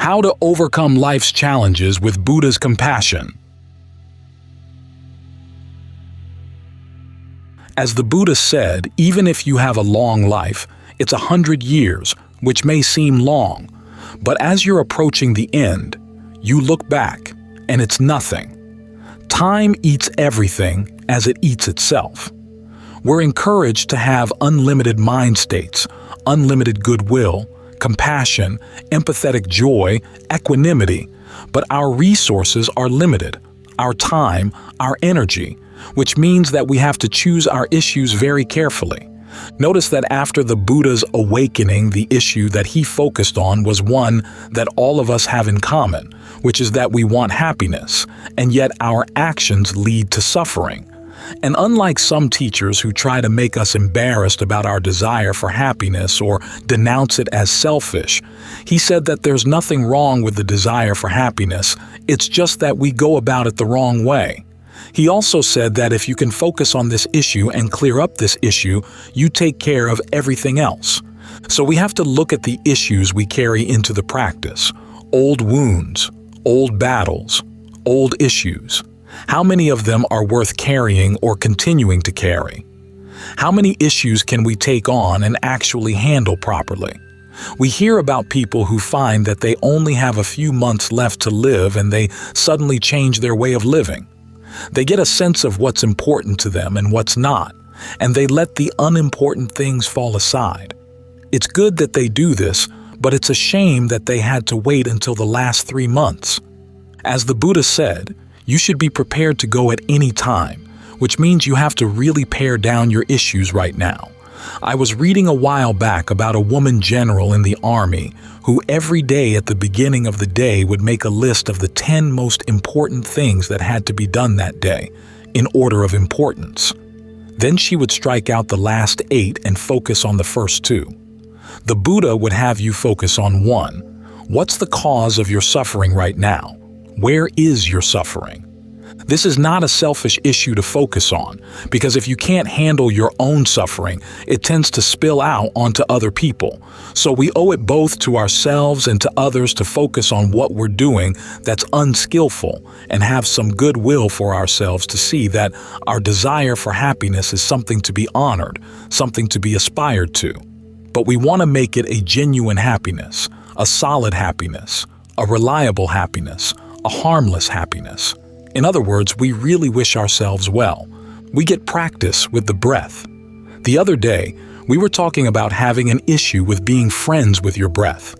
How to overcome life's challenges with Buddha's compassion. As the Buddha said, even if you have a long life, it's 100 years, which may seem long. But as you're approaching the end, you look back, and it's nothing. Time eats everything as it eats itself. We're encouraged to have unlimited mind states, unlimited goodwill, compassion, empathetic joy, equanimity, but our resources are limited, our time, our energy, which means that we have to choose our issues very carefully. Notice that after the Buddha's awakening, the issue that he focused on was one that all of us have in common, which is that we want happiness, and yet our actions lead to suffering. And unlike some teachers who try to make us embarrassed about our desire for happiness or denounce it as selfish, he said that there's nothing wrong with the desire for happiness, it's just that we go about it the wrong way. He also said that if you can focus on this issue and clear up this issue, you take care of everything else. So we have to look at the issues we carry into the practice. Old wounds, old battles, old issues. How many of them are worth carrying or continuing to carry? How many issues can we take on and actually handle properly? We hear about people who find that they only have a few months left to live and they suddenly change their way of living. They get a sense of what's important to them and what's not, and they let the unimportant things fall aside. It's good that they do this, but it's a shame that they had to wait until the last 3 months. As the Buddha said, you should be prepared to go at any time, which means you have to really pare down your issues right now. I was reading a while back about a woman general in the army who every day at the beginning of the day would make a list of the 10 most important things that had to be done that day, in order of importance. Then she would strike out the last 8 and focus on the first 2. The Buddha would have you focus on 1. What's the cause of your suffering right now? Where is your suffering? This is not a selfish issue to focus on, because if you can't handle your own suffering, it tends to spill out onto other people. So we owe it both to ourselves and to others to focus on what we're doing that's unskillful and have some goodwill for ourselves to see that our desire for happiness is something to be honored, something to be aspired to. But we want to make it a genuine happiness, a solid happiness, a reliable happiness, a harmless happiness. In other words, we really wish ourselves well. We get practice with the breath. The other day, we were talking about having an issue with being friends with your breath.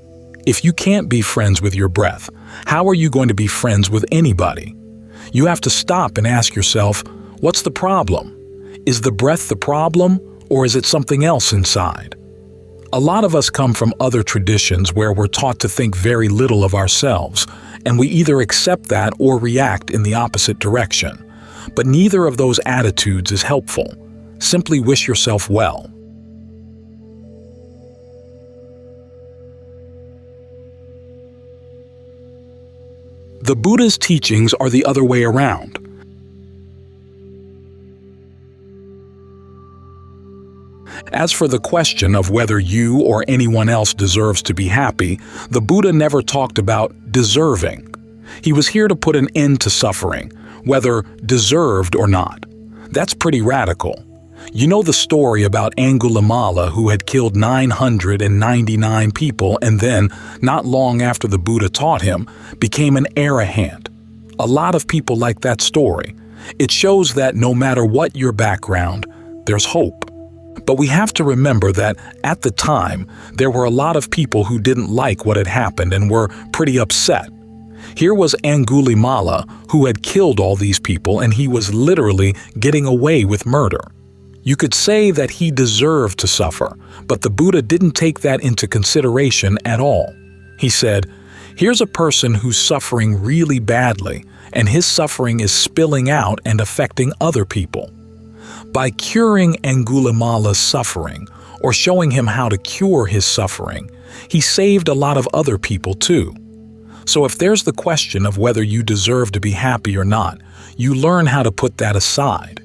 If you can't be friends with your breath, how are you going to be friends with anybody? You have to stop and ask yourself, what's the problem? Is the breath the problem, or is it something else inside? A lot of us come from other traditions where we're taught to think very little of ourselves, and we either accept that or react in the opposite direction. But neither of those attitudes is helpful. Simply wish yourself well. The Buddha's teachings are the other way around. As for the question of whether you or anyone else deserves to be happy, the Buddha never talked about deserving. He was here to put an end to suffering, whether deserved or not. That's pretty radical. You know the story about Angulimala, who had killed 999 people and then, not long after the Buddha taught him, became an arahant. A lot of people like that story. It shows that no matter what your background, there's hope. But we have to remember that at the time, there were a lot of people who didn't like what had happened and were pretty upset. Here was Angulimala, who had killed all these people, and he was literally getting away with murder. You could say that he deserved to suffer, but the Buddha didn't take that into consideration at all. He said, here's a person who's suffering really badly, and his suffering is spilling out and affecting other people. By curing Angulimala's suffering, or showing him how to cure his suffering, he saved a lot of other people too. So if there's the question of whether you deserve to be happy or not, you learn how to put that aside.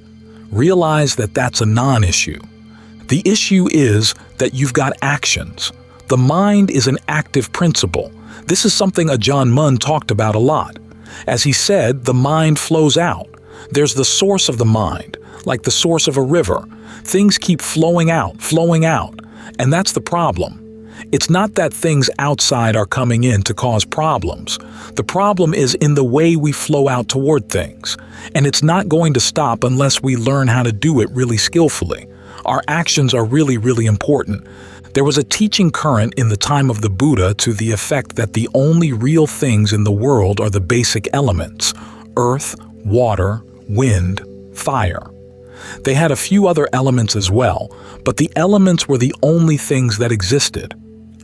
Realize that that's a non-issue. The issue is that you've got actions. The mind is an active principle, This is something Ajahn Mun talked about a lot. As he said, the mind flows out. There's the source of the mind, like the source of a river. Things keep flowing out, and that's the problem. It's not that things outside are coming in to cause problems. The problem is in the way we flow out toward things, and it's not going to stop unless we learn how to do it really skillfully. Our actions are really, really important. There was a teaching current in the time of the Buddha to the effect that the only real things in the world are the basic elements: earth, water, wind, fire. They had a few other elements as well, but the elements were the only things that existed.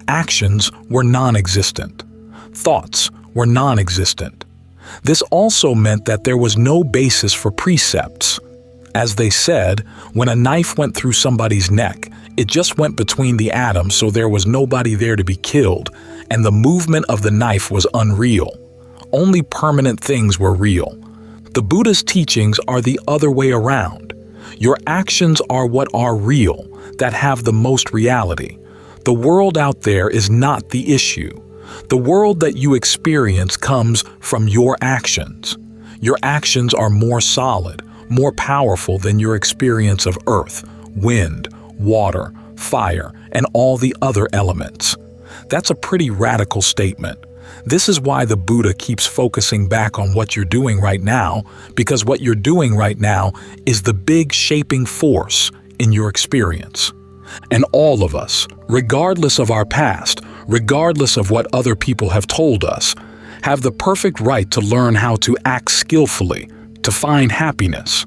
Actions were non-existent. Thoughts were non-existent. This also meant that there was no basis for precepts. As they said, when a knife went through somebody's neck, it just went between the atoms, so there was nobody there to be killed, and the movement of the knife was unreal. Only permanent things were real. The Buddha's teachings are the other way around. Your actions are what are real, that have the most reality. The world out there is not the issue. The world that you experience comes from your actions. Your actions are more solid, more powerful than your experience of earth, wind, water, fire, and all the other elements. That's a pretty radical statement. This is why the Buddha keeps focusing back on what you're doing right now, because what you're doing right now is the big shaping force in your experience. And all of us, regardless of our past, regardless of what other people have told us, have the perfect right to learn how to act skillfully, to find happiness.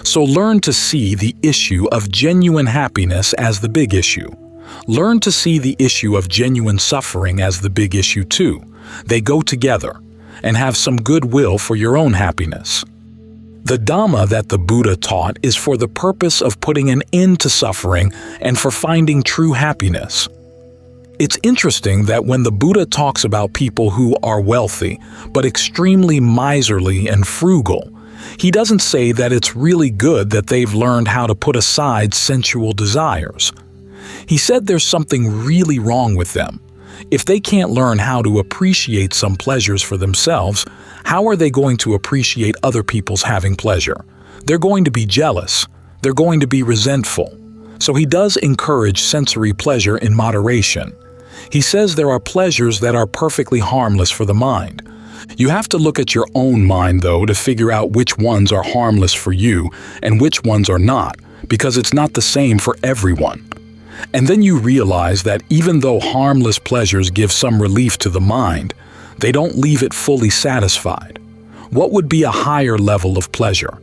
So learn to see the issue of genuine happiness as the big issue. Learn to see the issue of genuine suffering as the big issue too. They go together, and have some goodwill for your own happiness. The Dhamma that the Buddha taught is for the purpose of putting an end to suffering and for finding true happiness. It's interesting that when the Buddha talks about people who are wealthy, but extremely miserly and frugal, he doesn't say that it's really good that they've learned how to put aside sensual desires. He said there's something really wrong with them. If they can't learn how to appreciate some pleasures for themselves, how are they going to appreciate other people's having pleasure? They're going to be jealous. They're going to be resentful. So he does encourage sensory pleasure in moderation. He says there are pleasures that are perfectly harmless for the mind. You have to look at your own mind, though, to figure out which ones are harmless for you and which ones are not, because it's not the same for everyone. And then you realize that even though harmless pleasures give some relief to the mind, they don't leave it fully satisfied. What would be a higher level of pleasure?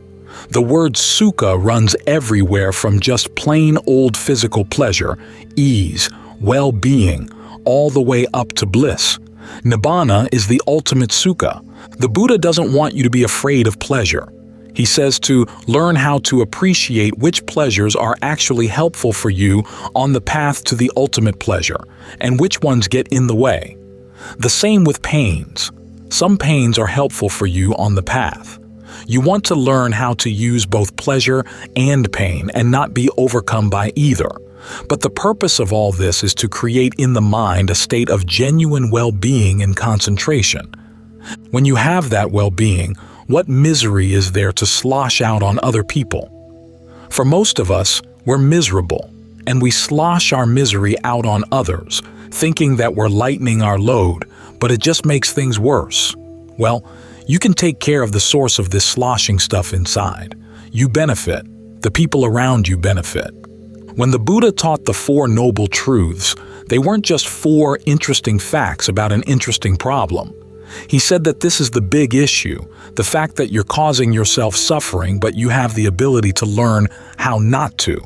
The word sukha runs everywhere from just plain old physical pleasure, ease, well-being, all the way up to bliss. Nibbana is the ultimate sukha. The Buddha doesn't want you to be afraid of pleasure. He says to learn how to appreciate which pleasures are actually helpful for you on the path to the ultimate pleasure, and which ones get in the way. The same with pains. Some pains are helpful for you on the path. You want to learn how to use both pleasure and pain and not be overcome by either. But the purpose of all this is to create in the mind a state of genuine well-being and concentration. When you have that well-being, what misery is there to slosh out on other people? For most of us, we're miserable, and we slosh our misery out on others, thinking that we're lightening our load, but it just makes things worse. Well, you can take care of the source of this sloshing stuff inside. You benefit. The people around you benefit. When the Buddha taught the Four Noble Truths, they weren't just four interesting facts about an interesting problem. He said that this is the big issue, the fact that you're causing yourself suffering, but you have the ability to learn how not to.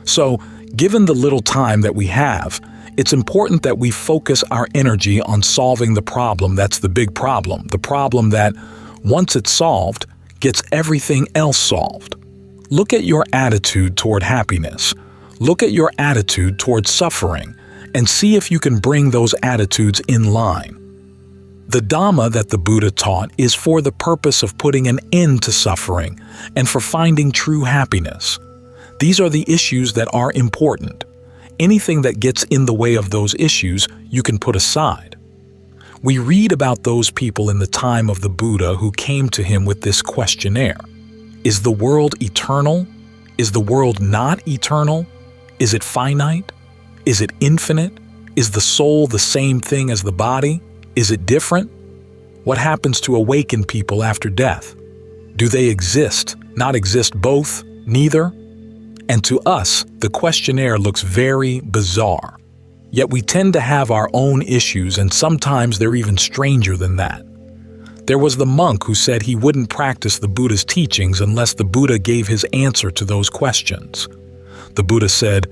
So, given the little time that we have, it's important that we focus our energy on solving the problem that's the big problem, the problem that, once it's solved, gets everything else solved. Look at your attitude toward happiness. Look at your attitude toward suffering, and see if you can bring those attitudes in line. The Dhamma that the Buddha taught is for the purpose of putting an end to suffering and for finding true happiness. These are the issues that are important. Anything that gets in the way of those issues, you can put aside. We read about those people in the time of the Buddha who came to him with this questionnaire. Is the world eternal? Is the world not eternal? Is it finite? Is it infinite? Is the soul the same thing as the body? Is it different? What happens to awakened people after death? Do they exist, not exist both, neither? And to us, the questionnaire looks very bizarre. Yet we tend to have our own issues, and sometimes they're even stranger than that. There was the monk who said he wouldn't practice the Buddha's teachings unless the Buddha gave his answer to those questions. The Buddha said,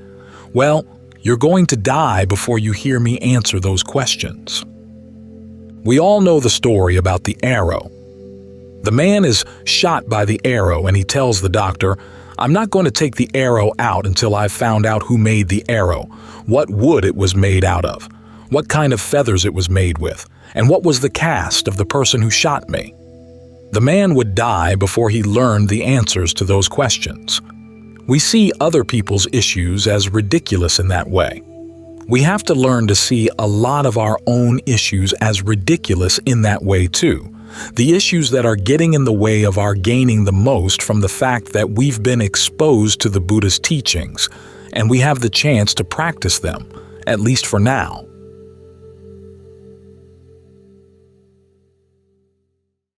"Well, you're going to die before you hear me answer those questions." We all know the story about the arrow. The man is shot by the arrow and he tells the doctor, "I'm not going to take the arrow out until I've found out who made the arrow, what wood it was made out of, what kind of feathers it was made with, and what was the caste of the person who shot me." The man would die before he learned the answers to those questions. We see other people's issues as ridiculous in that way. We have to learn to see a lot of our own issues as ridiculous in that way too. The issues that are getting in the way of our gaining the most from the fact that we've been exposed to the Buddha's teachings, and we have the chance to practice them, at least for now.